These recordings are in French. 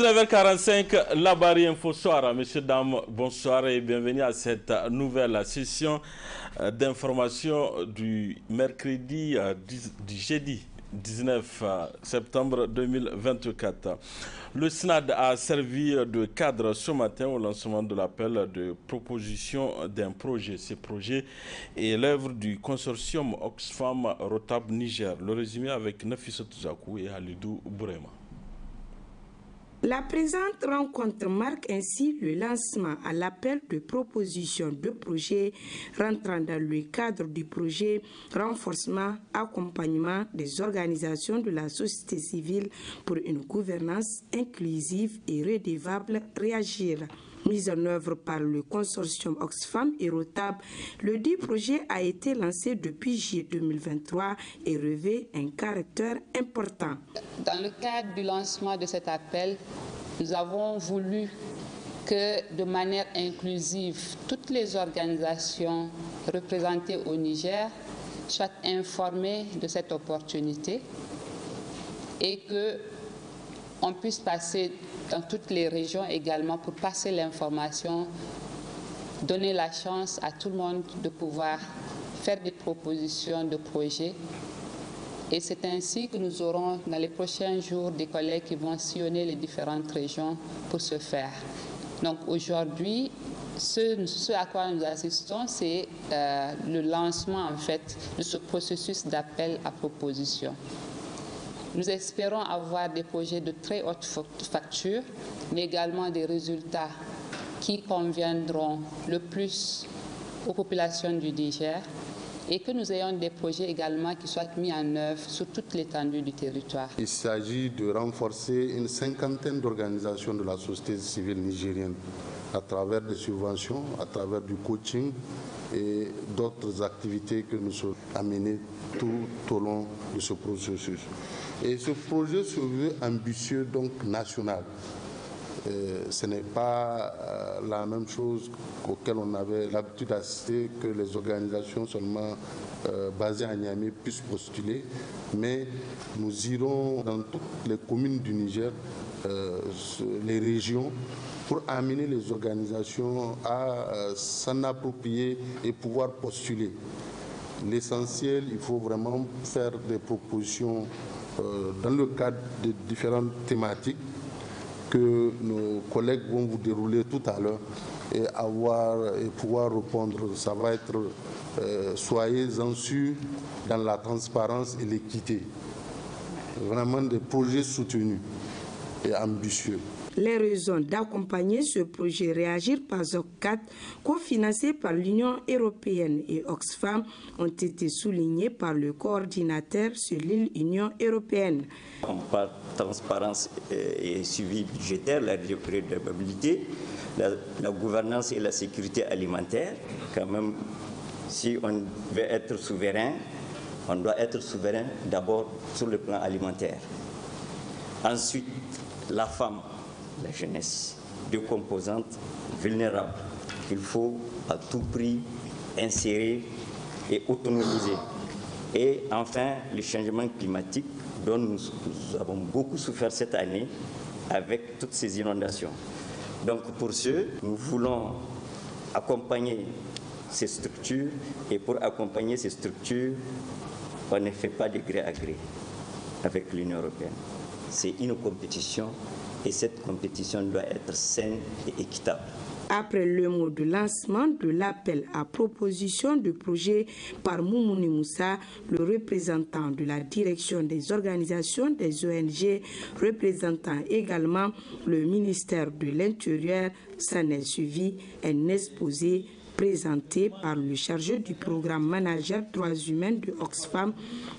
19h45, la Barry Info Soir. Messieurs, dames, bonsoir et bienvenue à cette nouvelle session d'information du mercredi, du jeudi 19 septembre 2024. Le SNAD a servi de cadre ce matin au lancement de l'appel de proposition d'un projet. Ce projet est l'œuvre du consortium Oxfam Rotab Niger. Le résumé avec Nafissa Touzakou et Halidou Bourema. La présente rencontre marque ainsi le lancement à l'appel de proposition de projet rentrant dans le cadre du projet renforcement, accompagnement des organisations de la société civile pour une gouvernance inclusive et redevable réagir. Mise en œuvre par le consortium Oxfam et Rotab, le dit projet a été lancé depuis juillet 2023 et revêt un caractère important. Dans le cadre du lancement de cet appel, nous avons voulu que de manière inclusive, toutes les organisations représentées au Niger soient informées de cette opportunité et qu'on puisse passer dans toutes les régions également pour passer l'information, donner la chance à tout le monde de pouvoir faire des propositions de projets. Et c'est ainsi que nous aurons dans les prochains jours des collègues qui vont sillonner les différentes régions pour ce faire. Donc aujourd'hui, ce à quoi nous assistons, c'est le lancement en fait de ce processus d'appel à proposition. Nous espérons avoir des projets de très haute facture, mais également des résultats qui conviendront le plus aux populations du Niger et que nous ayons des projets également qui soient mis en œuvre sur toute l'étendue du territoire. Il s'agit de renforcer une cinquantaine d'organisations de la société civile nigérienne à travers des subventions, à travers du coaching et d'autres activités que nous sommes amenés tout au long de ce processus. Et ce projet se veut ambitieux, donc national. Ce n'est pas la même chose auquel on avait l'habitude d'assister, que les organisations seulement basées à Niamey puissent postuler, mais nous irons dans toutes les communes du Niger, les régions, pour amener les organisations à s'en approprier et pouvoir postuler. L'essentiel, il faut vraiment faire des propositions dans le cadre de différentes thématiques que nos collègues vont vous dérouler tout à l'heure et pouvoir répondre. Ça va être soyez-en sûrs dans la transparence et l'équité. Vraiment des projets soutenus et ambitieux. Les raisons d'accompagner ce projet Réagir par ZOC4, cofinancé par l'Union européenne et Oxfam, ont été soulignées par le coordinateur sur l'île Union européenne. On parle de transparence et suivi budgétaire, la redevabilité, la gouvernance et la sécurité alimentaire. Quand même, si on veut être souverain, on doit être souverain d'abord sur le plan alimentaire. Ensuite, la femme, la jeunesse, deux composantes vulnérables qu'il faut à tout prix insérer et autonomiser. Et enfin, le changement climatique dont nous avons beaucoup souffert cette année avec toutes ces inondations. Donc pour ce, nous voulons accompagner ces structures et pour accompagner ces structures, on ne fait pas de gré à gré avec l'Union européenne. C'est une compétition et cette compétition doit être saine et équitable. Après le mot de lancement de l'appel à proposition de projet par Moumouni Moussa, le représentant de la direction des organisations des ONG, représentant également le ministère de l'Intérieur, s'en est suivi un exposé présenté par le chargé du programme manager droits humains de Oxfam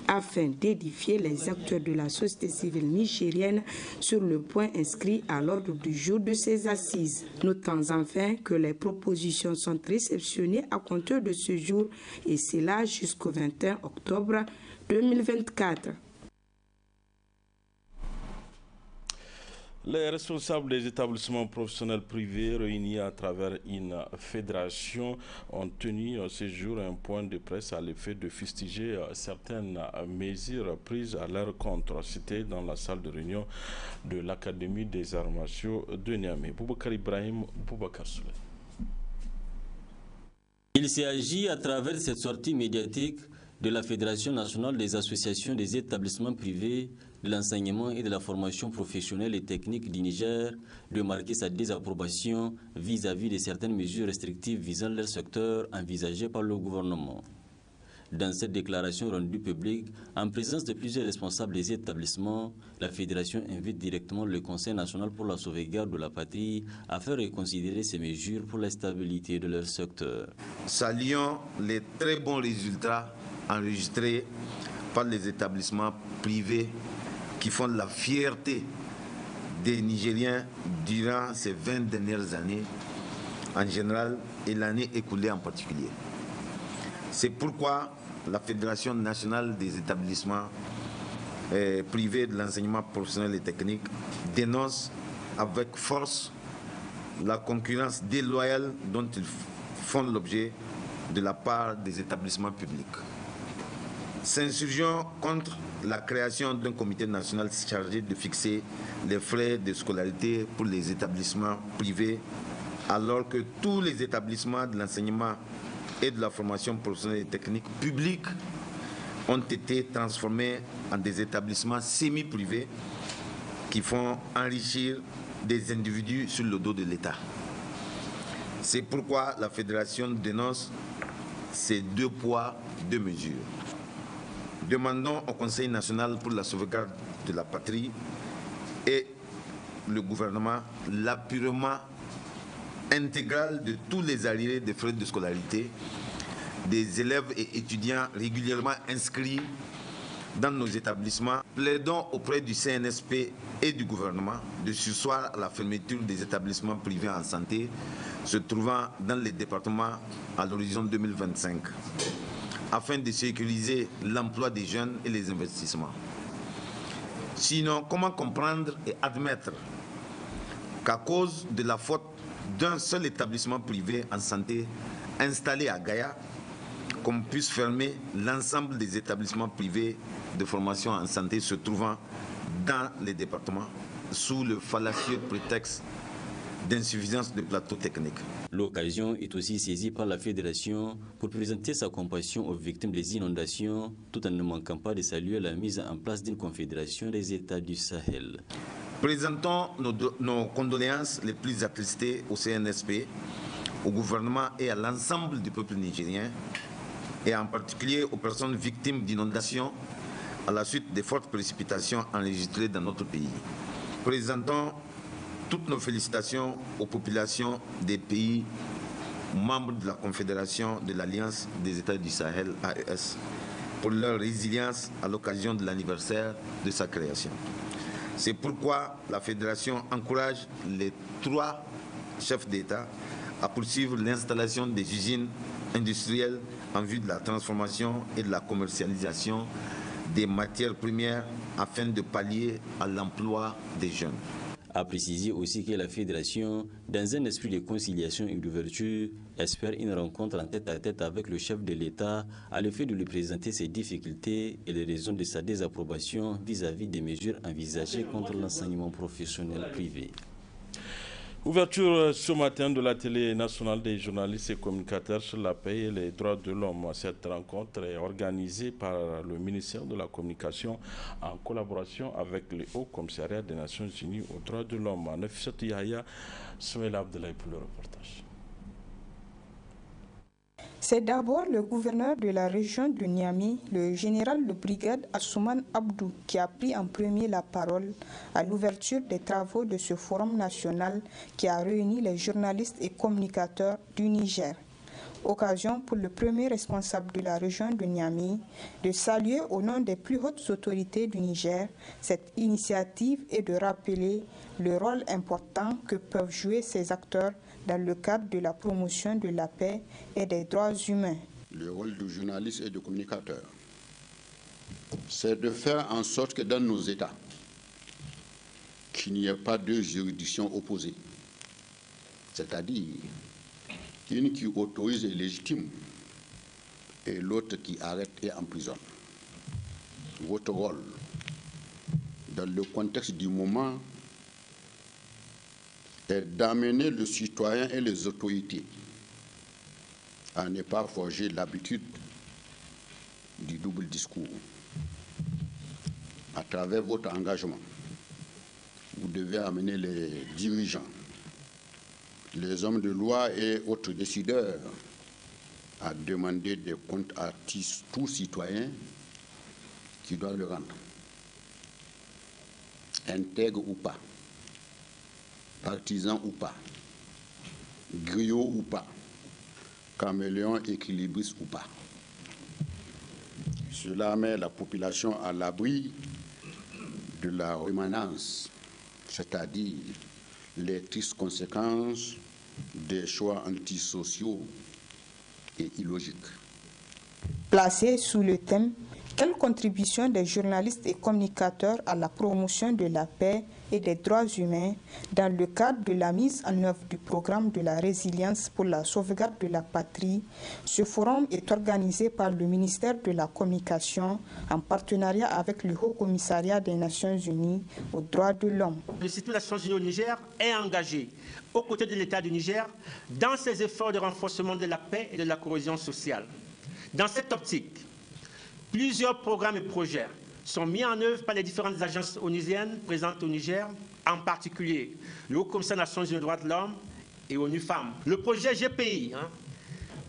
afin d'édifier les acteurs de la société civile nigérienne sur le point inscrit à l'ordre du jour de ces assises. Notons enfin que les propositions sont réceptionnées à compter de ce jour et c'est là jusqu'au 21 octobre 2024. Les responsables des établissements professionnels privés réunis à travers une fédération ont tenu ce jour un point de presse à l'effet de fustiger certaines mesures prises à leur compte, citées dans la salle de réunion de l'Académie des arts martiaux de Niamey. Boubacar Ibrahim, Boubacar Souley. Il s'agit à travers cette sortie médiatique de la Fédération nationale des associations des établissements privés de l'enseignement et de la formation professionnelle et technique du Niger de marquer sa désapprobation vis-à-vis de certaines mesures restrictives visant leur secteur envisagées par le gouvernement. Dans cette déclaration rendue publique, en présence de plusieurs responsables des établissements, la Fédération invite directement le Conseil national pour la sauvegarde de la patrie à faire reconsidérer ces mesures pour la stabilité de leur secteur. Saluons les très bons résultats enregistrés par les établissements privés qui font la fierté des Nigériens durant ces 20 dernières années en général et l'année écoulée en particulier. C'est pourquoi la Fédération nationale des établissements privés de l'enseignement professionnel et technique dénonce avec force la concurrence déloyale dont ils font l'objet de la part des établissements publics. S'insurgeons contre la création d'un comité national chargé de fixer les frais de scolarité pour les établissements privés, alors que tous les établissements de l'enseignement et de la formation professionnelle et technique publics ont été transformés en des établissements semi-privés qui font enrichir des individus sur le dos de l'État. C'est pourquoi la Fédération dénonce ces 2 poids, 2 mesures. Demandons au Conseil national pour la sauvegarde de la patrie et le gouvernement l'appurement intégral de tous les arriérés des frais de scolarité des élèves et étudiants régulièrement inscrits dans nos établissements. Plaidons auprès du CNSP et du gouvernement de surseoir à la fermeture des établissements privés en santé se trouvant dans les départements à l'horizon 2025 afin de sécuriser l'emploi des jeunes et les investissements. Sinon, comment comprendre et admettre qu'à cause de la faute d'un seul établissement privé en santé installé à Gaïa, qu'on puisse fermer l'ensemble des établissements privés de formation en santé se trouvant dans les départements sous le fallacieux prétexte d'insuffisance de plateaux techniques. L'occasion est aussi saisie par la Fédération pour présenter sa compassion aux victimes des inondations, tout en ne manquant pas de saluer la mise en place d'une confédération des États du Sahel. Présentons nos condoléances les plus attristées au CNSP, au gouvernement et à l'ensemble du peuple nigérien, et en particulier aux personnes victimes d'inondations à la suite des fortes précipitations enregistrées dans notre pays. Présentons toutes nos félicitations aux populations des pays membres de la Confédération de l'Alliance des États du Sahel, AES, pour leur résilience à l'occasion de l'anniversaire de sa création. C'est pourquoi la Fédération encourage les 3 chefs d'État à poursuivre l'installation des usines industrielles en vue de la transformation et de la commercialisation des matières premières afin de pallier à l'emploi des jeunes. A précisé aussi que la Fédération, dans un esprit de conciliation et d'ouverture, espère une rencontre en tête-à-tête avec le chef de l'État à l'effet de lui présenter ses difficultés et les raisons de sa désapprobation vis-à-vis des mesures envisagées contre l'enseignement professionnel privé. Ouverture ce matin de la télé nationale des journalistes et communicateurs sur la paix et les droits de l'homme. Cette rencontre est organisée par le ministère de la Communication en collaboration avec le Haut Commissariat des Nations Unies aux droits de l'homme. Nafisat Yahya, Soumaïla Abdoulaye pour le reportage. C'est d'abord le gouverneur de la région de Niamey, le général de brigade Assouman Abdou, qui a pris en premier la parole à l'ouverture des travaux de ce forum national qui a réuni les journalistes et communicateurs du Niger. Occasion pour le premier responsable de la région de Niamey de saluer au nom des plus hautes autorités du Niger cette initiative et de rappeler le rôle important que peuvent jouer ces acteurs dans le cadre de la promotion de la paix et des droits humains. Le rôle du journaliste et du communicateur, c'est de faire en sorte que dans nos États, qu'il n'y ait pas deux juridictions opposées, c'est-à-dire une qui autorise et légitime et l'autre qui arrête et emprisonne. Votre rôle, dans le contexte du moment, est d'amener le citoyen et les autorités à ne pas forger l'habitude du double discours. À travers votre engagement, vous devez amener les dirigeants, les hommes de loi et autres décideurs à demander des comptes à tout citoyen qui doit le rendre, intègre ou pas, partisan ou pas, griot ou pas, caméléon équilibriste ou pas. Cela met la population à l'abri de la rémanence, c'est-à-dire les tristes conséquences des choix antisociaux et illogiques. Placé sous le thème « Quelle contribution des journalistes et communicateurs à la promotion de la paix et des droits humains dans le cadre de la mise en œuvre du programme de la résilience pour la sauvegarde de la patrie », ce forum est organisé par le ministère de la Communication en partenariat avec le Haut Commissariat des Nations Unies aux droits de l'homme. L'Institut des Nations Unies au Niger est engagé aux côtés de l'État du Niger dans ses efforts de renforcement de la paix et de la cohésion sociale. Dans cette optique, plusieurs programmes et projets sont mis en œuvre par les différentes agences onusiennes présentes au Niger, en particulier le Haut Commissariat des Nations Unies aux droits de l'homme et ONU Femmes. Le projet GPI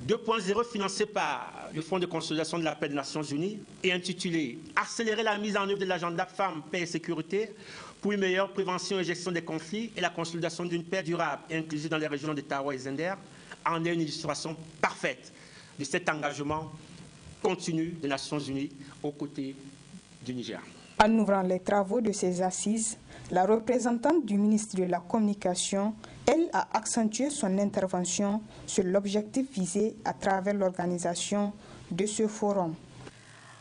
2.0 financé par le Fonds de consolidation de la paix des Nations Unies est intitulé « Accélérer la mise en œuvre de l'agenda Femmes, paix et sécurité pour une meilleure prévention et gestion des conflits et la consolidation d'une paix durable et inclusive dans les régions de Tawa et Zender » en est une illustration parfaite de cet engagement continu des Nations Unies aux côtés du Niger. En ouvrant les travaux de ces assises, la représentante du ministre de la Communication, elle, a accentué son intervention sur l'objectif visé à travers l'organisation de ce forum.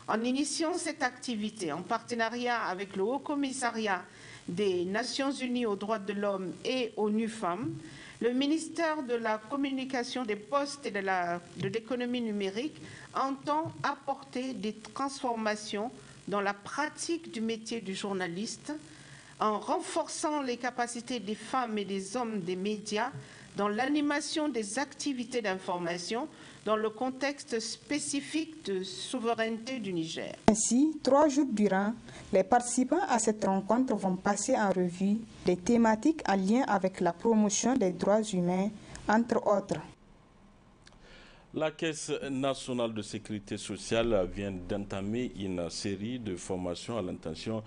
En initiant cette activité en partenariat avec le Haut Commissariat des Nations Unies aux droits de l'homme et ONU Femmes, le ministère de la Communication, des Postes et de l'économie numérique entend apporter des transformations dans la pratique du métier du journaliste en renforçant les capacités des femmes et des hommes des médias dans l'animation des activités d'information dans le contexte spécifique de souveraineté du Niger. Ainsi, 3 jours durant, les participants à cette rencontre vont passer en revue des thématiques en lien avec la promotion des droits humains, entre autres. La Caisse nationale de sécurité sociale vient d'entamer une série de formations à l'intention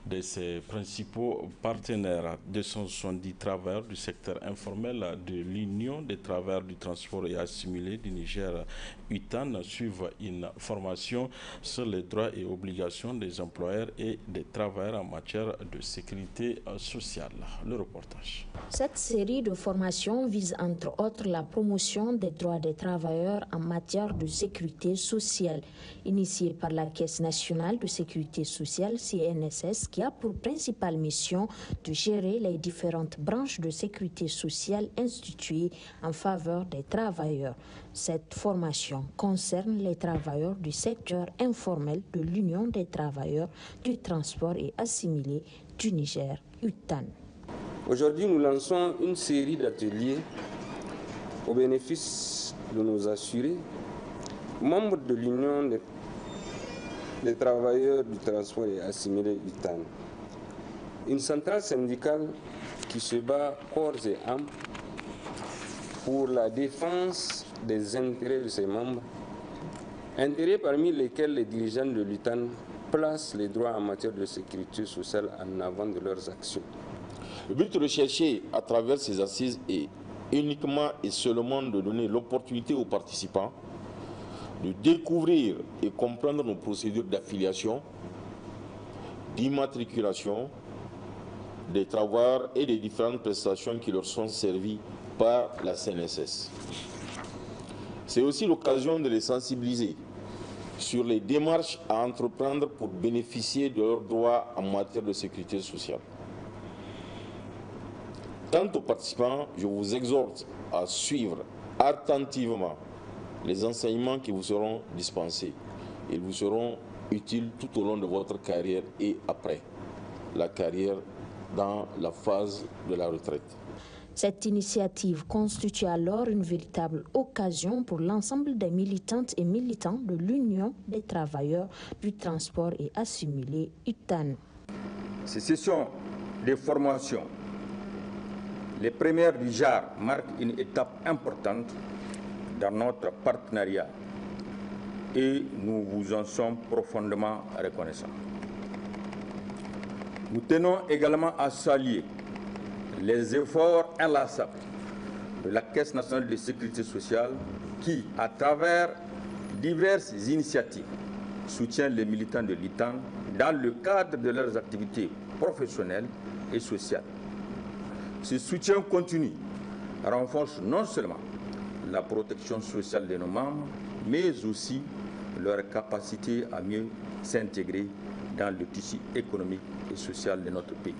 de ses principaux partenaires, 270 travailleurs du secteur informel de l'Union des travailleurs du transport et assimilés du Niger, UTAN, suivent une formation sur les droits et obligations des employeurs et des travailleurs en matière de sécurité sociale. Le reportage. Cette série de formations vise entre autres la promotion des droits des travailleurs en matière de sécurité sociale, initiée par la Caisse nationale de sécurité sociale, CNSS, qui a pour principale mission de gérer les différentes branches de sécurité sociale instituées en faveur des travailleurs. Cette formation concerne les travailleurs du secteur informel de l'Union des travailleurs du transport et assimilés du Niger, UTAN. Aujourd'hui, nous lançons une série d'ateliers au bénéfice de nos assurés, membres de l'Union des travailleurs du transport et assimilés UTAN. Une centrale syndicale qui se bat corps et âme pour la défense des intérêts de ses membres, intérêts parmi lesquels les dirigeants de l'UTAN placent les droits en matière de sécurité sociale en avant de leurs actions. Le but recherché à travers ces assises est uniquement et seulement de donner l'opportunité aux participants de découvrir et comprendre nos procédures d'affiliation, d'immatriculation des travailleurs et des différentes prestations qui leur sont servies par la CNSS. C'est aussi l'occasion de les sensibiliser sur les démarches à entreprendre pour bénéficier de leurs droits en matière de sécurité sociale. Quant aux participants, je vous exhorte à suivre attentivement les enseignements qui vous seront dispensés. Ils vous seront utiles tout au long de votre carrière et après la carrière dans la phase de la retraite. Cette initiative constitue alors une véritable occasion pour l'ensemble des militantes et militants de l'Union des travailleurs du transport et assimilés UTAN. Ces sessions de formation, les premières du genre, marquent une étape importante dans notre partenariat et nous vous en sommes profondément reconnaissants. Nous tenons également à saluer les efforts inlassables de la Caisse nationale de sécurité sociale qui, à travers diverses initiatives, soutient les militants de l'UTAN dans le cadre de leurs activités professionnelles et sociales. Ce soutien continu renforce non seulement la protection sociale de nos membres, mais aussi leur capacité à mieux s'intégrer dans le tissu économique et social de notre pays.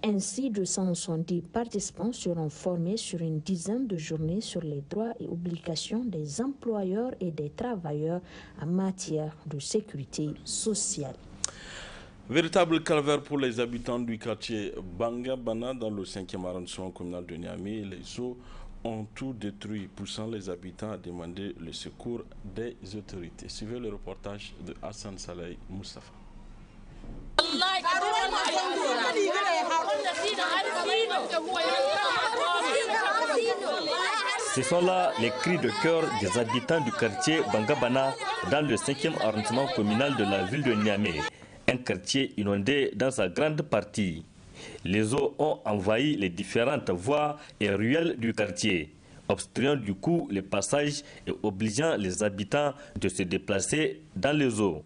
Ainsi, 270 participants seront formés sur une dizaine de journées sur les droits et obligations des employeurs et des travailleurs en matière de sécurité sociale. Véritable calvaire pour les habitants du quartier Bangabana dans le 5e arrondissement communal de Niamey. Les eaux ont tout détruit, poussant les habitants à demander le secours des autorités. Suivez le reportage de Hassan Saleh Moustapha. Ce sont là les cris de cœur des habitants du quartier Bangabana dans le 5e arrondissement communal de la ville de Niamey, un quartier inondé dans sa grande partie. Les eaux ont envahi les différentes voies et ruelles du quartier, obstruant du coup les passages et obligeant les habitants de se déplacer dans les eaux.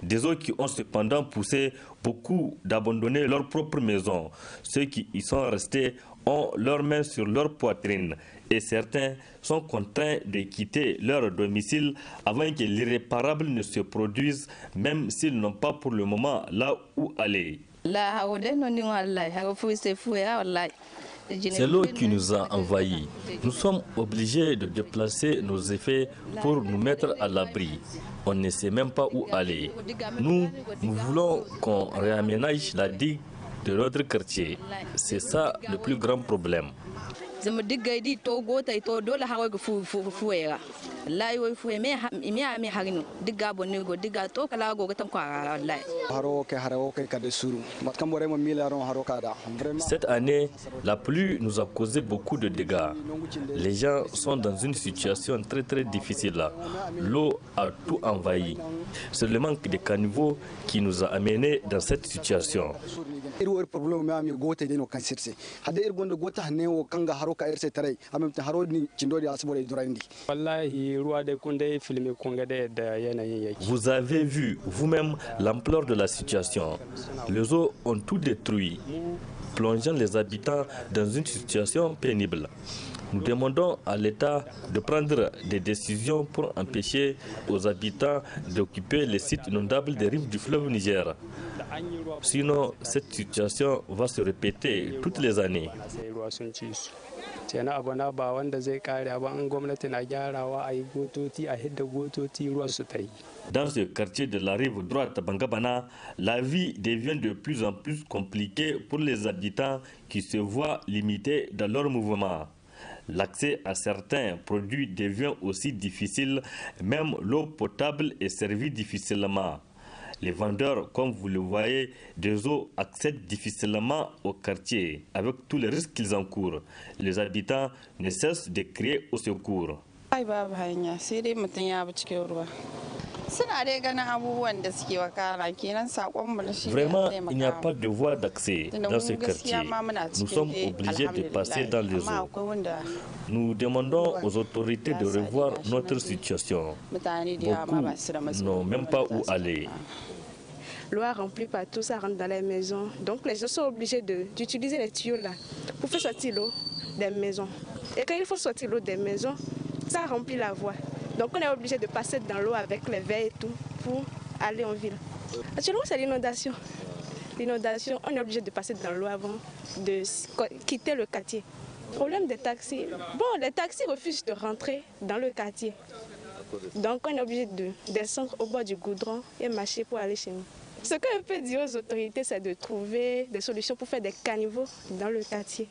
Des eaux qui ont cependant poussé beaucoup d'abandonner leurs propres maisons. Ceux qui y sont restés ont leurs mains sur leur poitrine et certains sont contraints de quitter leur domicile avant que l'irréparable ne se produise, même s'ils n'ont pas pour le moment là où aller. C'est l'eau qui nous a envahis. Nous sommes obligés de déplacer nos effets pour nous mettre à l'abri. On ne sait même pas où aller. Nous voulons qu'on réaménage la digue de notre quartier. C'est ça le plus grand problème. Cette année, la pluie nous a causé beaucoup de dégâts. Les gens sont dans une situation très difficile. L'eau a tout envahi. C'est le manque de caniveaux qui nous a amenés dans cette situation. Vous avez vu vous-même l'ampleur de la situation. Les eaux ont tout détruit, plongeant les habitants dans une situation pénible. Nous demandons à l'État de prendre des décisions pour empêcher aux habitants d'occuper les sites inondables des rives du fleuve Niger. Sinon, cette situation va se répéter toutes les années. Dans ce quartier de la rive droite Bangabana, la vie devient de plus en plus compliquée pour les habitants qui se voient limités dans leur mouvement. L'accès à certains produits devient aussi difficile, même l'eau potable est servie difficilement. Les vendeurs, comme vous le voyez, des eaux accèdent difficilement au quartier, avec tous les risques qu'ils encourent. Les habitants ne cessent de crier au secours. Vraiment, il n'y a pas de voie d'accès dans ce quartier. Nous sommes obligés de passer dans les eaux. Nous demandons aux autorités de revoir notre situation. Beaucoup n'ont même pas où aller. L'eau a rempli partout, ça rentre dans les maisons. Donc les gens sont obligés d'utiliser les tuyaux là pour faire sortir l'eau des maisons. Et quand il faut sortir l'eau des maisons, ça remplit la voie. Donc on est obligé de passer dans l'eau avec les verres et tout pour aller en ville. Actuellement c'est l'inondation. l'inondation, on est obligé de passer dans l'eau avant de quitter le quartier. Problème des taxis. Bon, les taxis refusent de rentrer dans le quartier. Donc on est obligé de descendre au bord du goudron et marcher pour aller chez nous. Ce que je peux dire aux autorités, c'est de trouver des solutions pour faire des caniveaux dans le quartier.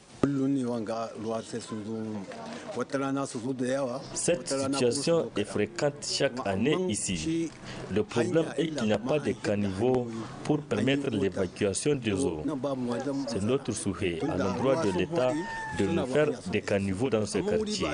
Cette situation est fréquente chaque année ici. Le problème est qu'il n'y a pas de caniveaux pour permettre l'évacuation des eaux. C'est notre souhait à l'endroit de l'État de nous faire des caniveaux dans ce quartier.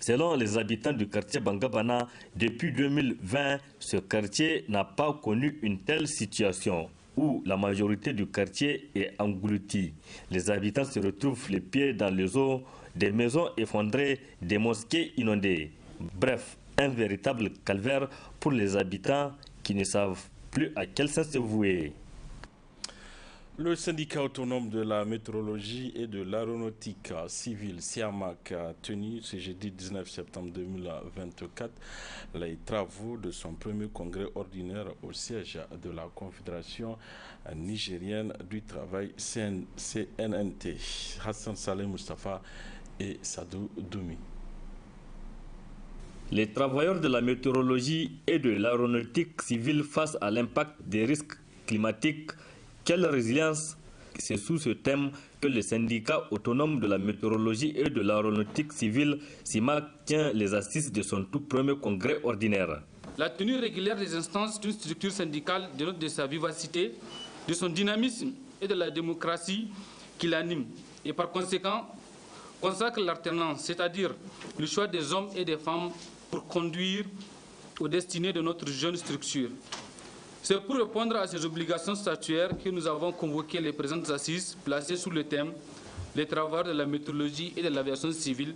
Selon les habitants du quartier Bangabana, depuis 2020, ce quartier n'a pas connu une telle situation où la majorité du quartier est engloutie. Les habitants se retrouvent les pieds dans les eaux, des maisons effondrées, des mosquées inondées. Bref, un véritable calvaire pour les habitants qui ne savent plus à quel sens se vouer. Le syndicat autonome de la météorologie et de l'aéronautique civile, SIAMAC, a tenu ce jeudi 19 septembre 2024 les travaux de son premier congrès ordinaire au siège de la Confédération nigérienne du travail CNNT. Hassan Saleh Mustafa et Sadou Doumi. Les travailleurs de la météorologie et de l'aéronautique civile face à l'impact des risques climatiques. Quelle résilience? C'est sous ce thème que le syndicat autonome de la météorologie et de l'aéronautique civile, SIMAC, tient les assises de son tout premier congrès ordinaire. La tenue régulière des instances d'une structure syndicale dénote de sa vivacité, de son dynamisme et de la démocratie qui l'anime, et par conséquent consacre l'alternance, c'est-à-dire le choix des hommes et des femmes pour conduire aux destinées de notre jeune structure. C'est pour répondre à ces obligations statuaires que nous avons convoqué les présentes assises placées sous le thème « Les travailleurs de la météorologie et de l'aviation civile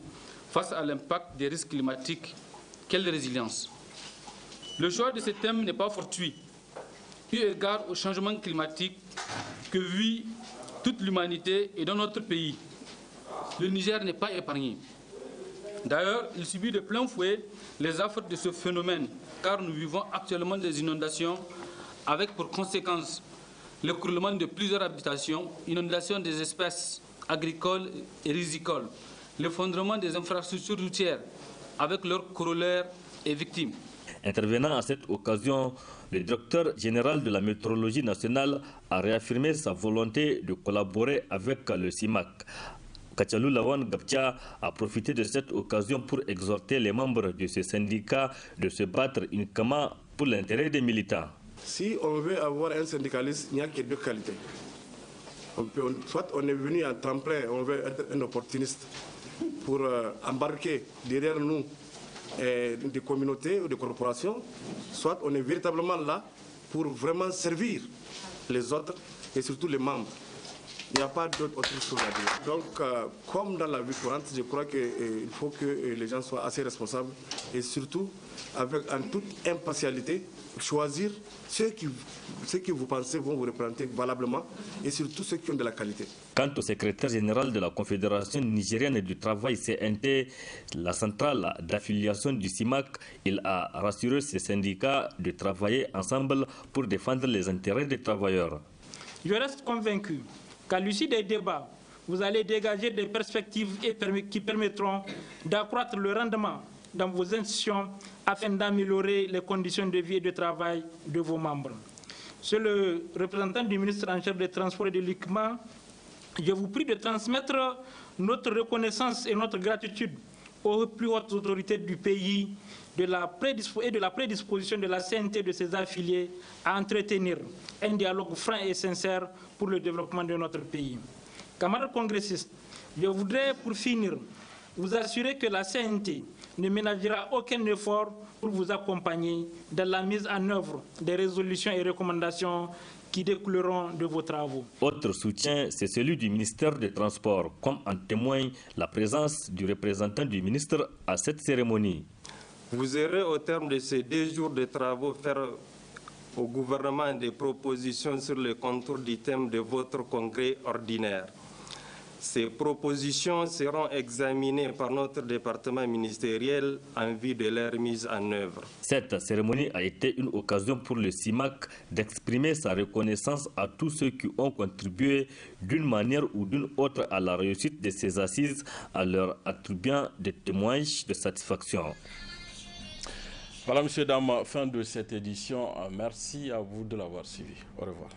face à l'impact des risques climatiques. Quelle résilience ?» Le choix de ce thème n'est pas fortuit, eu égard au changement climatique que vit toute l'humanité et dans notre pays. Le Niger n'est pas épargné. D'ailleurs, il subit de plein fouet les affres de ce phénomène, car nous vivons actuellement des inondations avec pour conséquence l'écroulement de plusieurs habitations, inondation des espèces agricoles et rizicoles, l'effondrement des infrastructures routières avec leurs corollaires et victimes. Intervenant à cette occasion, le directeur général de la météorologie nationale a réaffirmé sa volonté de collaborer avec le SIMAC. Kachalou Lawan Gapcha a profité de cette occasion pour exhorter les membres de ce syndicat de se battre uniquement pour l'intérêt des militants. Si on veut avoir un syndicaliste, il n'y a que deux qualités. Soit on est venu en temps plein, on veut être un opportuniste pour embarquer derrière nous des communautés ou des corporations, soit on est véritablement là pour vraiment servir les autres et surtout les membres. Il n'y a pas d'autre chose à dire. Donc, comme dans la vie courante, je crois qu'il faut que les gens soient assez responsables et surtout, avec en toute impartialité, choisir ceux qui vous pensez vont vous représenter valablement et surtout ceux qui ont de la qualité. Quant au secrétaire général de la Confédération nigérienne du travail CNT, la centrale d'affiliation du SIMAC, il a rassuré ses syndicats de travailler ensemble pour défendre les intérêts des travailleurs. Je reste convaincu qu'à l'issue des débats, vous allez dégager des perspectives qui permettront d'accroître le rendement dans vos institutions afin d'améliorer les conditions de vie et de travail de vos membres. Monsieur le représentant du ministre en charge des Transports et de l'Équipement, je vous prie de transmettre notre reconnaissance et notre gratitude aux plus hautes autorités du pays de la prédisposition de la CNT et de ses affiliés à entretenir un dialogue franc et sincère pour le développement de notre pays. Camarades congressistes, je voudrais pour finir vous assurer que la CNT ne ménagera aucun effort pour vous accompagner dans la mise en œuvre des résolutions et recommandations qui découleront de vos travaux. Autre soutien, c'est celui du ministère des Transports, comme en témoigne la présence du représentant du ministre à cette cérémonie. Vous aurez au terme de ces 2 jours de travaux faire au gouvernement des propositions sur le contour du thème de votre congrès ordinaire. Ces propositions seront examinées par notre département ministériel en vue de leur mise en œuvre. Cette cérémonie a été une occasion pour le CIMAC d'exprimer sa reconnaissance à tous ceux qui ont contribué d'une manière ou d'une autre à la réussite de ces assises, en leur attribuant des témoignages de satisfaction. Voilà, messieurs, dames, fin de cette édition. Merci à vous de l'avoir suivi. Au revoir.